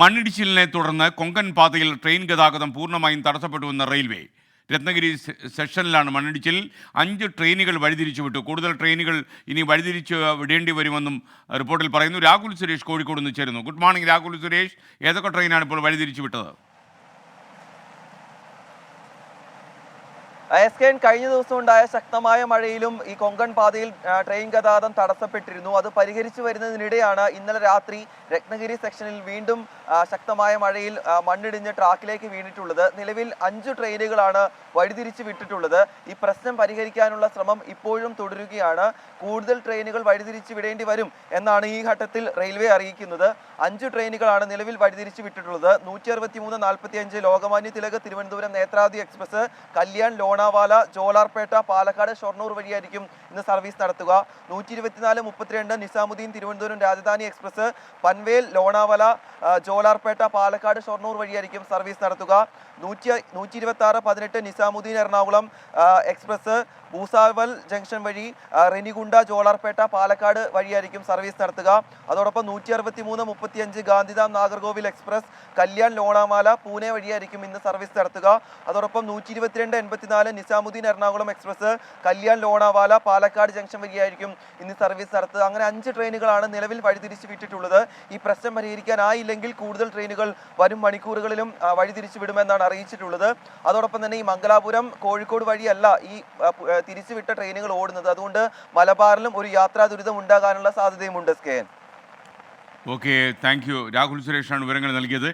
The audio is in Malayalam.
മണ്ണിടിച്ചിലിനെ തുടർന്ന് കൊങ്കൺ പാതയിൽ ട്രെയിൻ ഗതാഗതം പൂർണ്ണമായും തടസ്സപ്പെട്ടുവെന്ന് റെയിൽവേ. രത്നഗിരി സെഷനിലാണ് മണ്ണിടിച്ചിൽ. 5 ട്രെയിനുകൾ വഴിതിരിച്ചു വിട്ടു. കൂടുതൽ ട്രെയിനുകൾ ഇനി വഴിതിരിച്ച് വിടേണ്ടി വരുമെന്നും റിപ്പോർട്ടിൽ പറയുന്നു. രാഹുൽ സുരേഷ് കോഴിക്കോട് നിന്ന് ചേരുന്നു. Good morning Rahul Suresh. ഏതൊക്കെ ട്രെയിനാണ് ഇപ്പോൾ വഴിതിരിച്ചു വിട്ടത്? എസ്കെൻ, കഴിഞ്ഞ ദിവസം ഉണ്ടായ ശക്തമായ മഴയിലും ഈ കൊങ്കൺ പാതയിൽ ട്രെയിൻ ഗതാഗതം തടസ്സപ്പെട്ടിരുന്നു. അത് പരിഹരിച്ചു വരുന്നതിനിടെയാണ് ഇന്നലെ രാത്രി രത്നഗിരി സെക്ഷനിൽ വീണ്ടും ശക്തമായ മഴയിൽ മണ്ണിടിഞ്ഞ് ട്രാക്കിലേക്ക് വീണിട്ടുള്ളത്. നിലവിൽ 5 ട്രെയിനുകളാണ് വഴിതിരിച്ചു വിട്ടിട്ടുള്ളത്. ഈ പ്രശ്നം പരിഹരിക്കാനുള്ള ശ്രമം ഇപ്പോഴും തുടരുകയാണ്. കൂടുതൽ ട്രെയിനുകൾ വഴിതിരിച്ചു വിടേണ്ടി വരും എന്നാണ് ഈ ഘട്ടത്തിൽ റെയിൽവേ അറിയിക്കുന്നത്. 5 ട്രെയിനുകളാണ് നിലവിൽ വഴിതിരിച്ചു വിട്ടിട്ടുള്ളത്. 163-45 ലോകമാന്യ തിലക് തിരുവനന്തപുരം നേത്രാവതി എക്സ്പ്രസ് കല്യാൺ ലോണാവാല ജോലാർപേട്ട പാലക്കാട് ഷൊർണൂർ വഴിയായിരിക്കും ഇന്ന് സർവീസ് നടത്തുക. 124-32 നിസാമുദ്ദീൻ തിരുവനന്തപുരം രാജധാനി എക്സ്പ്രസ് പൻവേൽ ലോണാവാല ജോലാർപേട്ട പാലക്കാട് ഷൊർണൂർ വഴിയായിരിക്കും സർവീസ് നടത്തുക. 126-18 നിസാമുദ്ദീൻ എറണാകുളം എക്സ്പ്രസ് ഭൂസാവൽ ജംഗ്ഷൻ വഴി റെനിഗുണ്ട ജോലാർപേട്ട പാലക്കാട് വഴിയായിരിക്കും സർവീസ് നടത്തുക. അതോടൊപ്പം 163-35 ഗാന്ധിധാം നാഗർകോവിൽ എക്സ്പ്രസ് കല്യാൺ ലോണാവാല പൂനെ വഴിയായിരിക്കും ഇന്ന് സർവീസ് നടത്തുക. അതോടൊപ്പം 122-84 നിസാമുദ്ദീൻ എറണാകുളം എക്സ്പ്രസ് കല്യാൺ ലോണാവാല പാലക്കാട് ജംഗ്ഷൻ വഴിയായിരിക്കും ഇന്ന് സർവീസ് നടത്തുക. അങ്ങനെ 5 ട്രെയിനുകളാണ് നിലവിൽ വഴിതിരിച്ചു വിട്ടിട്ടുള്ളത്. ഈ പ്രശ്നം പരിഹരിക്കാനായില്ലെങ്കിൽ കൂടുതൽ ട്രെയിനുകൾ വരും മണിക്കൂറുകളിലും വഴിതിരിച്ചു വിടുമെന്നാണ് അറിയിച്ചിട്ടുള്ളത്. അതോടൊപ്പം തന്നെ ഈ മംഗലാപുരം കോഴിക്കോട് വഴിയല്ല ഈ തിരിച്ചുവിട്ട ട്രെയിനുകൾ ഓടുന്നത്. അതുകൊണ്ട് മലബാറിലും ഒരു യാത്രാ ദുരിതം ഉണ്ടാകാനുള്ള സാധ്യതയുമുണ്ട്. Okay, thank you. രാഹുൽ സുരേഷാണ് വിവരങ്ങൾ നൽകിയത്.